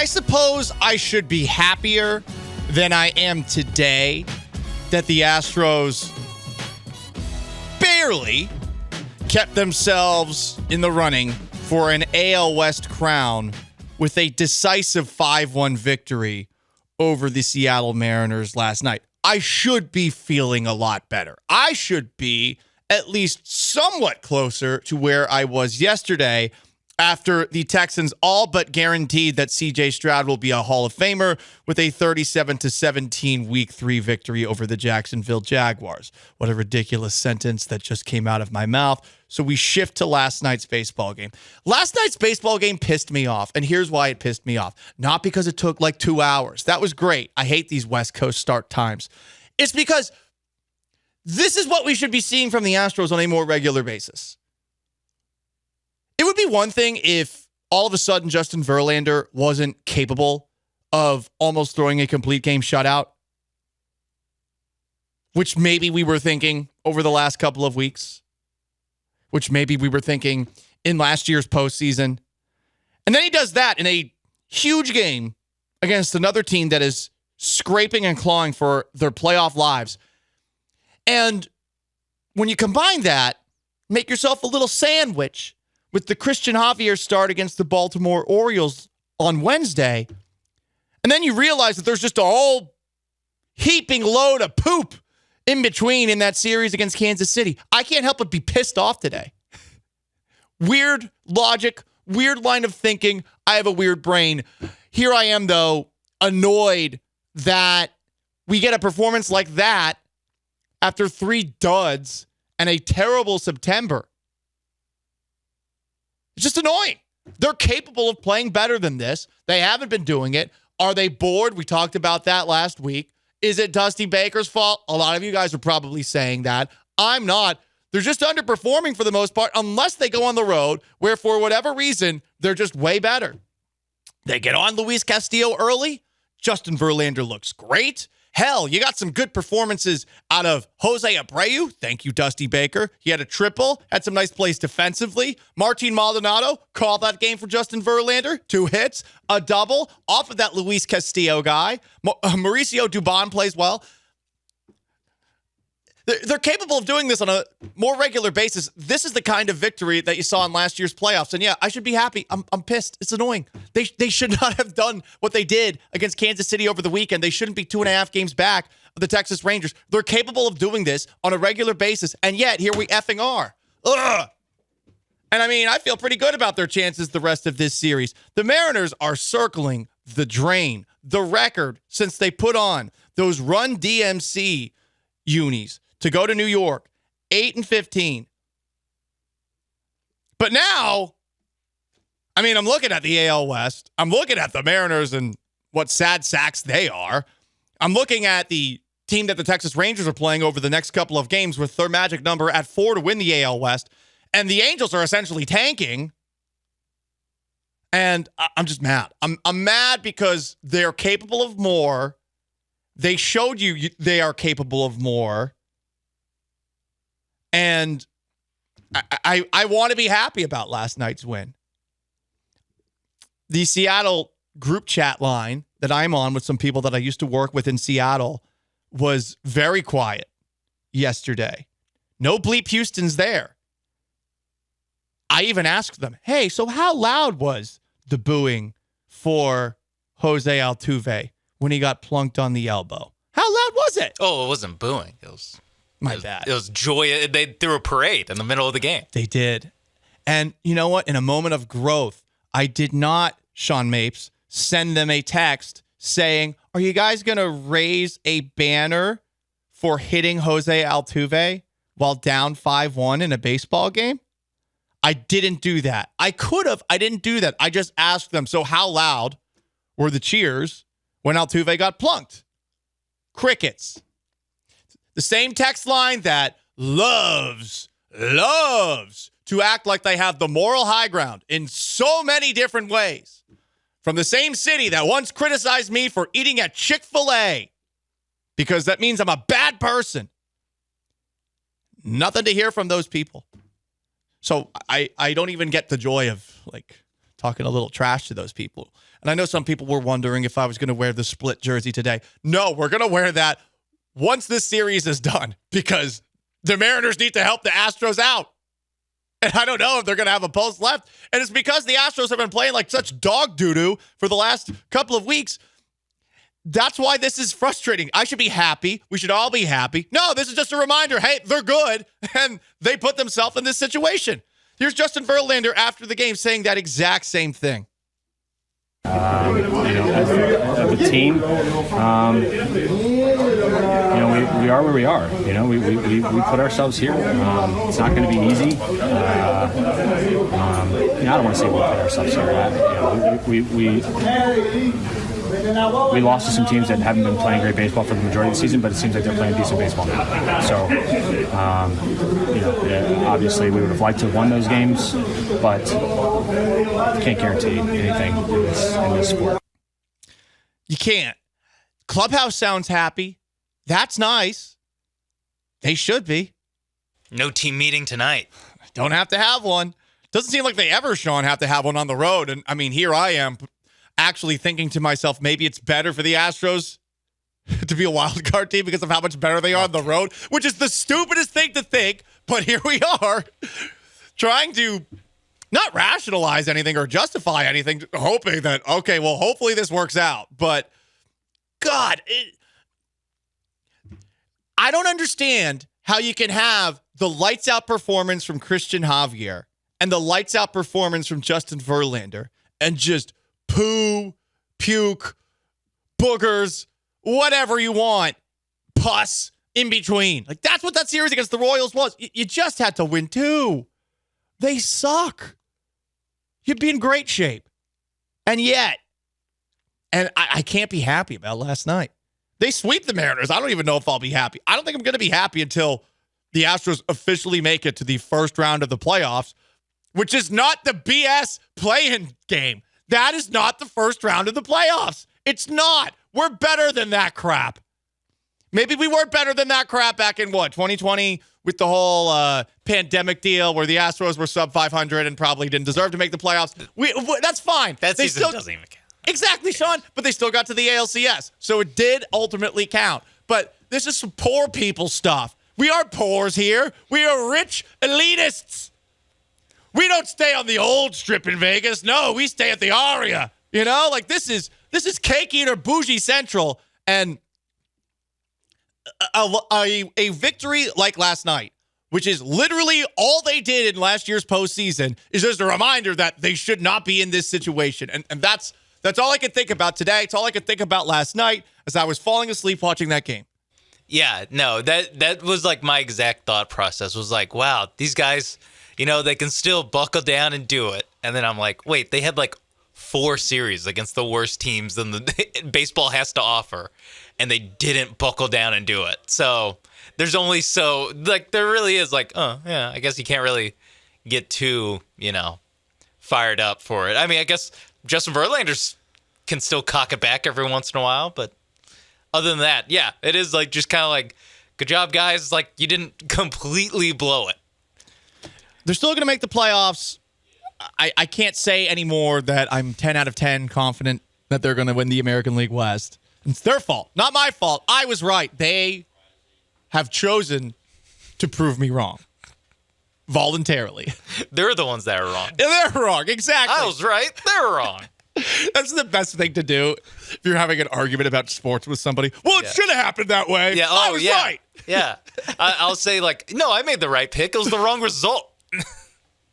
I suppose I should be happier than I am today that the Astros barely kept themselves in the running for an AL West crown with a decisive 5-1 victory over the Seattle Mariners last night. I should be feeling a lot better. I should be at least somewhat closer to where I was yesterday after the Texans all but guaranteed that C.J. Stroud will be a Hall of Famer with a 37-17 Week 3 victory over the Jacksonville Jaguars. What a ridiculous sentence that just came out of my mouth. So we shift to last night's baseball game. Last night's baseball game pissed me off, and here's why it pissed me off. Not because it took like 2 hours. That was great. I hate these West Coast start times. It's because this is what we should be seeing from the Astros on a more regular basis. It would be one thing if all of a sudden Justin Verlander wasn't capable of almost throwing a complete game shutout, which maybe we were thinking over the last couple of weeks, which maybe we were thinking in last year's postseason. And then he does that in a huge game against another team that is scraping and clawing for their playoff lives. And when you combine that, make yourself a little sandwich with the Christian Javier start against the Baltimore Orioles on Wednesday, and then you realize that there's just a whole heaping load of poop in between in that series against Kansas City. I can't help but be pissed off today. Weird logic, weird line of thinking. I have a weird brain. Here I am, though, annoyed that we get a performance like that after 3 duds and a terrible September. It's just annoying. They're capable of playing better than this. They haven't been doing it. Are they bored? We talked about that last week. Is it Dusty Baker's fault? A lot of you guys are probably saying that. I'm not. They're just underperforming for the most part, unless they go on the road, where for whatever reason, they're just way better. They get on Luis Castillo early. Justin Verlander looks great. Hell, you got some good performances out of Jose Abreu. Thank you, Dusty Baker. He had a triple, had some nice plays defensively. Martin Maldonado called that game for Justin Verlander. 2 hits, a double off of that Luis Castillo guy. Mauricio Dubon plays well. They're capable of doing this on a more regular basis. This is the kind of victory that you saw in last year's playoffs. And yeah, I should be happy. I'm pissed. It's annoying. They should not have done what they did against Kansas City over the weekend. They shouldn't be 2.5 games back of the Texas Rangers. They're capable of doing this on a regular basis. And yet, here we effing are. Ugh. And I mean, I feel pretty good about their chances the rest of this series. The Mariners are circling the drain, the record since they put on those Run DMC unis to go to New York, 8-15. But now, I mean, I'm looking at the AL West. I'm looking at the Mariners and what sad sacks they are. I'm looking at the team that the Texas Rangers are playing over the next couple of games with their magic number at 4 to win the AL West. And the Angels are essentially tanking. And I'm just mad. I'm mad because they're capable of more. They showed you they are capable of more. And I want to be happy about last night's win. The Seattle group chat line that I'm on with some people that I used to work with in Seattle was very quiet yesterday. No bleep Houston's there. I even asked them, hey, so how loud was the booing for Jose Altuve when he got plunked on the elbow? How loud was it? Oh, it wasn't booing. It was... My bad. It was joy. They threw a parade in the middle of the game. They did. And you know what? In a moment of growth, I did not, Sean Mapes, send them a text saying, are you guys going to raise a banner for hitting Jose Altuve while down 5-1 in a baseball game? I didn't do that. I could have. I didn't do that. I just asked them, so how loud were the cheers when Altuve got plunked? Crickets. The same text line that loves to act like they have the moral high ground in so many different ways. From the same city that once criticized me for eating at Chick-fil-A because that means I'm a bad person. Nothing to hear from those people. So I don't even get the joy of like talking a little trash to those people. And I know some people were wondering if I was going to wear the split jersey today. No, we're going to wear that once this series is done because the Mariners need to help the Astros out. And I don't know if they're going to have a post left. And it's because the Astros have been playing like such dog doo-doo for the last couple of weeks. That's why this is frustrating. I should be happy. We should all be happy. No, this is just a reminder. Hey, they're good. And they put themselves in this situation. Here's Justin Verlander after the game saying that exact same thing. As a team, we are where we are. We put ourselves here. It's not going to be easy. I don't want to say we put ourselves here. We lost to some teams that haven't been playing great baseball for the majority of the season, but it seems like they're playing decent baseball now. So, obviously we would have liked to have won those games, but can't guarantee anything in this sport. You can't. Clubhouse sounds happy. That's nice. They should be. No team meeting tonight. Don't have to have one. Doesn't seem like they ever, Sean, have to have one on the road. And I mean, here I am actually thinking to myself, maybe it's better for the Astros to be a wild card team because of how much better they are on the road, which is the stupidest thing to think. But here we are trying to not rationalize anything or justify anything, hoping that, okay, well, hopefully this works out. But God, I don't understand how you can have the lights out performance from Christian Javier and the lights out performance from Justin Verlander and just poo, puke, boogers, whatever you want, pus in between. Like, that's what that series against the Royals was. You just had to win two. They suck. You'd be in great shape. And yet, and I can't be happy about last night. They sweep the Mariners. I don't even know if I'll be happy. I don't think I'm going to be happy until the Astros officially make it to the first round of the playoffs, which is not the BS play-in game. That is not the first round of the playoffs. It's not. We're better than that crap. Maybe we were better than that crap back in, 2020 with the whole pandemic deal where the Astros were sub 500 and probably didn't deserve to make the playoffs. That's fine. That season doesn't even count. Exactly, Sean. But they still got to the ALCS. So it did ultimately count. But this is some poor people stuff. We aren't poors here. We are rich elitists. We don't stay on the old strip in Vegas. No, we stay at the Aria. This is cake eater bougie central. And a victory like last night, which is literally all they did in last year's postseason, is just a reminder that they should not be in this situation. And that's all I could think about today. It's all I could think about last night as I was falling asleep watching that game. Yeah, no, that was like my exact thought process was like, wow, these guys, they can still buckle down and do it. And then I'm like, wait, they had like 4 series against the worst teams than the baseball has to offer, and they didn't buckle down and do it. So there's only there really is like, oh, yeah, I guess you can't really get too, fired up for it. I mean, I guess Justin Verlander can still cock it back every once in a while, but other than that, yeah, it is like just kind of like, good job, guys. Like, you didn't completely blow it. They're still going to make the playoffs. I can't say anymore that I'm 10 out of 10 confident that they're going to win the American League West. It's their fault, not my fault. I was right. They have chosen to prove me wrong. Voluntarily. They're the ones that are wrong. They're wrong, exactly. I was right. They're wrong. That's the best thing to do if you're having an argument about sports with somebody. Well, it should have happened that way. Yeah. I was right. Yeah. I'll say like, no, I made the right pick. It was the wrong result.